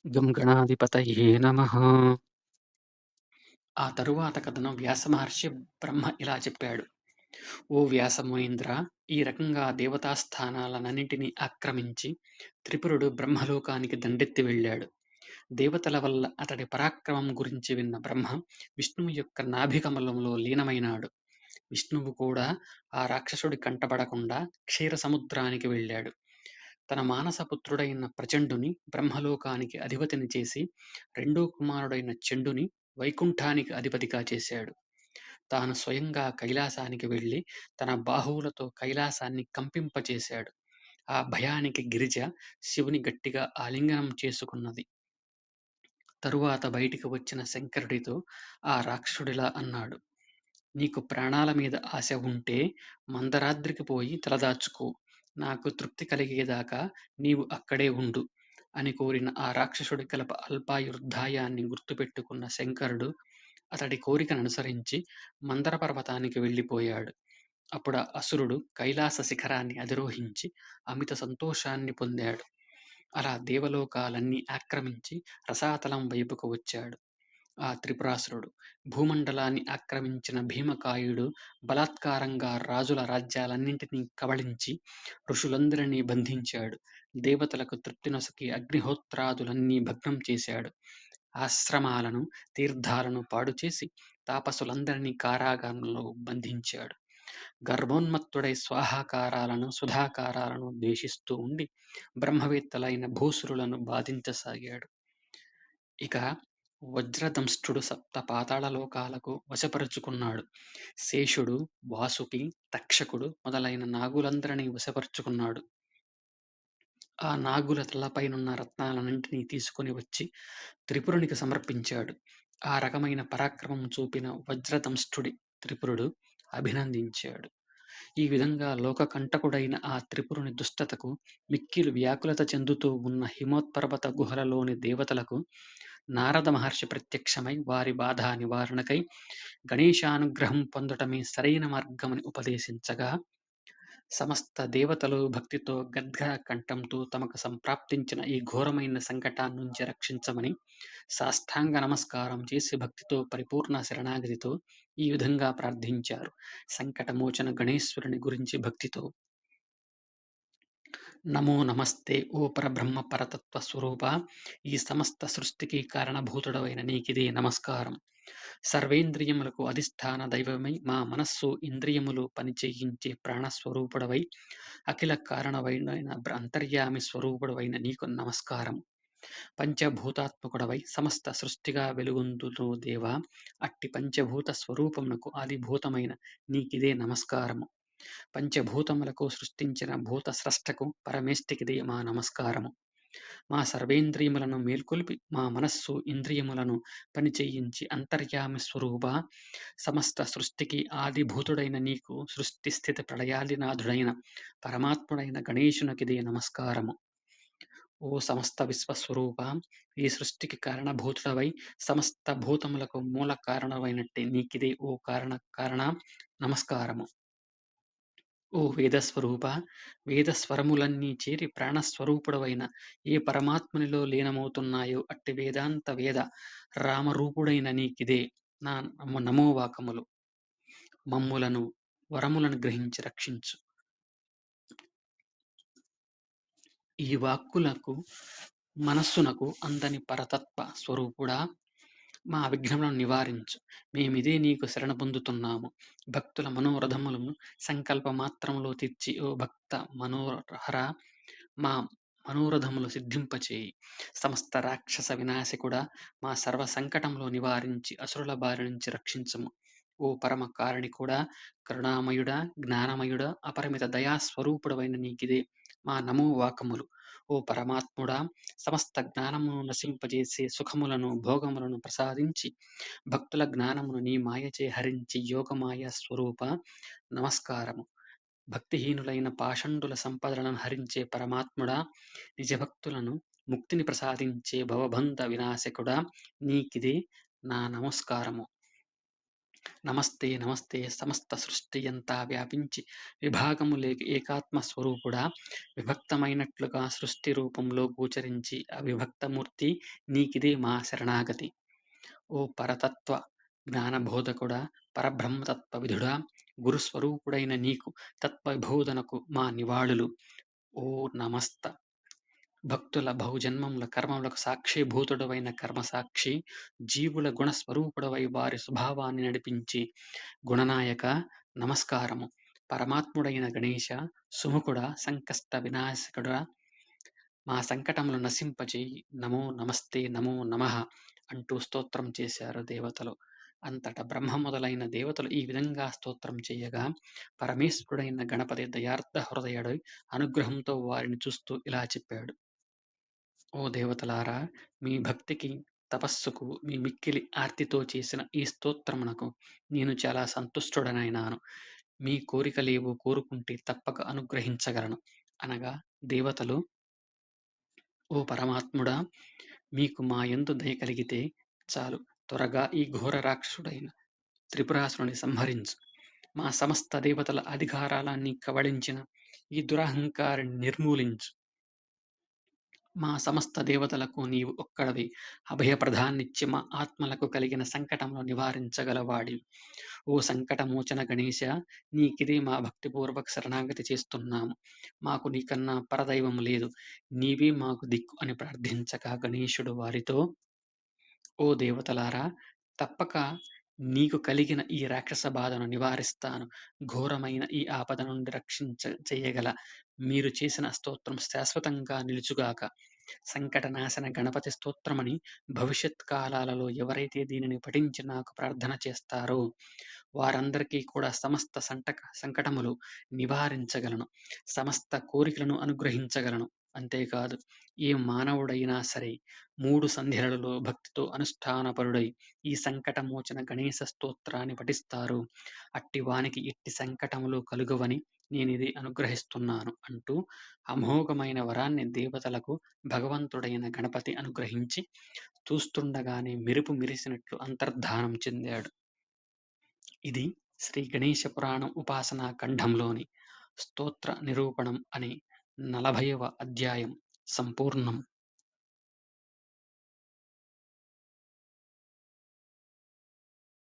గం గణాధిపతయే నమః. ఆ తరువాత కథను వ్యాస మహర్షి బ్రహ్మ ఇలా చెప్పాడు. ఓ వ్యాసమునీంద్ర, ఈ రకంగా దేవతా స్థానాలనన్నింటినీ ఆక్రమించి త్రిపురుడు బ్రహ్మలోకానికి దండెత్తి వెళ్ళాడు. దేవతల వల్ల అతడి పరాక్రమం గురించి విన్న బ్రహ్మ విష్ణువు యొక్క నాభికమలంలో లీనమైనాడు. విష్ణువు కూడా ఆ రాక్షసుడి కంటపడకుండా క్షీర సముద్రానికి వెళ్ళాడు. తన మానసపుత్రుడైన ప్రచండుని బ్రహ్మలోకానికి అధిపతిని చేసి రెండో కుమారుడైన చండుని వైకుంఠానికి అధిపతిగా చేశాడు. తాను స్వయంగా కైలాసానికి వెళ్ళి తన బాహువులతో కైలాసాన్ని కంపింపచేశాడు. ఆ భయానికి గిరిజ శివుని గట్టిగా ఆలింగనం చేసుకున్నది. తరువాత బయటికి వచ్చిన శంకరుడితో ఆ రాక్షసుడిలా అన్నాడు. నీకు ప్రాణాల మీద ఆశ ఉంటే మందరాద్రికి పోయి తలదాచుకో. నాకు తృప్తి కలిగేదాకా నీవు అక్కడే ఉండు అని కోరిన ఆ రాక్షసుడి అల్పాయుర్దాయాన్ని గుర్తుపెట్టుకున్న శంకరుడు అతడి కోరికననుసరించి మందర పర్వతానికి వెళ్ళిపోయాడు. అప్పుడు ఆ అసురుడు కైలాస శిఖరాన్ని అధిరోహించి అమిత సంతోషాన్ని పొందాడు. అలా దేవలోకాలన్నీ ఆక్రమించి రసాతలం వైపుకు వచ్చాడు. ఆ త్రిపురాసురుడు భూమండలాన్ని ఆక్రమించిన భీమకాయుడు బలాత్కారంగా రాజుల రాజ్యాలన్నింటినీ కబళించి ఋషులందరినీ బంధించాడు. దేవతలకు తృప్తి నొసగి అగ్నిహోత్రాదులన్నీ భగ్నం చేశాడు. ఆశ్రమాలను తీర్థాలను పాడుచేసి తాపసులందరినీ కారాగారంలో బంధించాడు. గర్భోన్మత్తుడై స్వాహాకారాలను సుధాకారాలను ద్వేషిస్తూ ఉండి బ్రహ్మవేత్తలైన భూసురులను బాధించసాగాడు. ఇక వజ్రదంష్ట్రుడు సప్త పాతాళ లోకాలకు వశపరుచుకున్నాడు. శేషుడు, వాసుకి, తక్షకుడు మొదలైన నాగులందరినీ వశపరుచుకున్నాడు. ఆ నాగుల తలపైనున్న రత్నాలన్నింటినీ తీసుకొని వచ్చి త్రిపురునికి సమర్పించాడు. ఆ రకమైన పరాక్రమం చూపిన వజ్రదంష్ట్రుడి త్రిపురుడు అభినందించాడు. ఈ విధంగా లోకకంటకుడైన ఆ త్రిపురుని దుష్టతకు మిక్కిలి వ్యాకులత చెందుతూ ఉన్న హిమోత్పర్వత గుహలలోని దేవతలకు నారద మహర్షి ప్రత్యక్షమై వారి బాధ నివారణకై గణేశానుగ్రహం పొందటమే సరైన మార్గమని ఉపదేశించగా, సమస్త దేవతలు భక్తితో గద్గద కంఠంతో తమకు సంప్రాప్తించిన ఈ ఘోరమైన సంకటాన్నుంచి రక్షించమని సాష్టాంగ నమస్కారం చేసి భక్తితో పరిపూర్ణ శరణాగతితో ఈ విధంగా ప్రార్థించారు. సంకటమోచన గణేశ్వరుని గురించి భక్తితో నమో నమస్తే ఓ పరబ్రహ్మ పరతత్వ స్వరూప, ఈ సమస్త సృష్టికి కారణభూతుడవైన నీకిదే నమస్కారం. సర్వేంద్రియములకు అధిష్టాన దైవమై మా మనస్సు ఇంద్రియములు పనిచేయించే ప్రాణస్వరూపుడవై అఖిల కారణమైన అంతర్యామి స్వరూపుడవైన నీకు నమస్కారం. పంచభూతాత్మకుడవై సమస్త సృష్టిగా వెలుగొందును దేవా, అట్టి పంచభూత స్వరూపమునకు ఆదిభూతమైన నీకిదే నమస్కారము. పంచభూతములకు సృష్టించిన భూత స్రష్టకు పరమేష్టికిదే మా నమస్కారము. మా సర్వేంద్రియములను మేల్కొల్పి మా మనస్సు ఇంద్రియములను పనిచేయించి అంతర్యామి స్వరూప, సమస్త సృష్టికి ఆదిభూతుడైన నీకు సృష్టి స్థితి ప్రళయాదినాథుడైన పరమాత్ముడైన గణేశునికిదే నమస్కారము. ఓ సమస్త విశ్వస్వరూప, ఈ సృష్టికి కారణభూతుడవై సమస్త భూతములకు మూల కారణమైనట్టే నీకిదే ఓ కారణ నమస్కారము. ఓ వేదస్వరూప, వేదస్వరములన్నీ చేరి ప్రాణస్వరూపుడవైన ఏ పరమాత్మునిలో లీనమవుతున్నాయో అట్టి వేదాంత వేద రామరూపుడైన నీకిదే నా నమోవాకములు. మమ్ములను వరములను గ్రహించి రక్షించు. ఈ వాక్కులకు మనస్సునకు అందని పరతత్వ స్వరూపుడా, మా విఘ్నములను నివారించు. మేమిదే నీకు శరణ పొందుతున్నాము. భక్తుల మనోరథములను సంకల్ప మాత్రములో తీర్చి ఓ భక్త మనోహర మా మనోరథములు సిద్ధింపచేయి. సమస్త రాక్షస వినాశకుడా, మా సర్వ సంకటములు నివారించి అసురుల బారి నుంచి రక్షించుము. ఓ పరమ కారణికుడా, కరుణామయుడా, జ్ఞానమయుడా, అపరిమిత దయాస్వరూపుడవైన నీకిదే మా నమో వాకములు. ఓ పరమాత్ముడా, సమస్త జ్ఞానమును నశింపజేసే సుఖములను భోగములను ప్రసాదించి భక్తుల జ్ఞానమును నీ మాయచే హరించి యోగమాయ స్వరూప నమస్కారము. భక్తిహీనులైన పాషండుల సంపదలను హరించే పరమాత్ముడా, నిజభక్తులను ముక్తిని ప్రసాదించే భవబంధ వినాశకుడా, నీకిదే నా నమస్కారము. నమస్తే నమస్తే సమస్త సృష్టియంతా వ్యాపించి విభాగములేక ఏకాత్మ స్వరూపుడా విభక్తమైనట్లుగా సృష్టి రూపంలో గోచరించి అవిభక్తమూర్తి నీకిదే మా శరణాగతి. ఓ పరతత్వ జ్ఞానబోధకుడా పరబ్రహ్మతత్వ విధుడా గురుస్వరూపుడైన నీకు తత్వబోధనకు మా నివాళులు. ఓ నమస్త భక్తుల బహుజన్మముల కర్మములకు సాక్షిభూతుడవైన కర్మసాక్షి జీవుల గుణస్వరూపుడవై వారి స్వభావాన్ని నడిపించి గుణనాయక నమస్కారము. పరమాత్ముడైన గణేశ సుముఖుడ సంకష్ట వినాశకుడా మా సంకటములు నశింపచేయి. నమో నమస్తే నమో నమః అంటూ స్తోత్రం చేశారు దేవతలు. అంతట బ్రహ్మ మొదలైన దేవతలు ఈ విధంగా స్తోత్రం చేయగా పరమేశ్వరుడైన గణపతి దయార్ధ హృదయుడై అనుగ్రహంతో వారిని చూస్తూ ఇలా చెప్పాడు. ఓ దేవతలారా, మీ భక్తికి, తపస్సుకు, మీ మిక్కిలి ఆర్తితో చేసిన ఈ స్తోత్రమునకు నేను చాలా సంతుష్టుడనైనాను. మీ కోరికలేవో కోరుకుంటే తప్పక అనుగ్రహించగలను. అనగా దేవతలు, ఓ పరమాత్ముడా! మీకు మా యందు దయ కలిగితే చాలు. త్వరగా ఈ ఘోర రాక్షసుడైన త్రిపురాసురుని సంహరించు. మా సమస్త దేవతల అధికారాలన్నీ కబళించిన ఈ దురహంకారిని నిర్మూలించు. మా సమస్త దేవతలకు నీవు ఒక్కడివి. అభయప్రదాన్నిచ్చి మా ఆత్మలకు కలిగిన సంకటములు నివారించగలవాడివి. ఓ సంకటమోచన గణేశ! నీకిదే మా భక్తిపూర్వక శరణాగతి చేస్తున్నాము. మాకు నీకన్నా పరదైవము లేదు. నీవే మాకు దిక్కు అని ప్రార్థించగా గణేశుడు వారితో, ఓ దేవతలారా! తప్పక నీకు కలిగిన ఈ రాక్షస బాధను నివారిస్తాను. ఘోరమైన ఈ ఆపద నుండి చెయ్యగల మీరు చేసిన స్తోత్రం శాశ్వతంగా నిలుచుగాక. సంకటనాశన గణపతి స్తోత్రమని భవిష్యత్ కాలాలలో ఎవరైతే దీనిని పఠించి నాకు ప్రార్థన చేస్తారో వారందరికీ కూడా సమస్త సంకటములు నివారించగలను. సమస్త కోరికలను అనుగ్రహించగలను. అంతేకాదు, ఏ మానవుడైనా సరే 3 సంధ్యలలో భక్తితో అనుష్ఠానపరుడై ఈ సంకటమోచన గణేశ స్తోత్రాన్ని పఠిస్తారు. అట్టి వానికి ఎట్టి సంకటములు కలుగవని నేనిది అనుగ్రహిస్తున్నాను అంటూ అమోఘమైన వరాన్ని దేవతలకు భగవంతుడైన గణపతి అనుగ్రహించి చూస్తుండగానే మెరుపు మెరిసినట్లు అంతర్ధానం చెందాడు. ఇది శ్రీ గణేశ పురాణం ఉపాసనా ఖండంలోని స్తోత్ర నిరూపణం అనే 40వ అధ్యాయం సంపూర్ణం.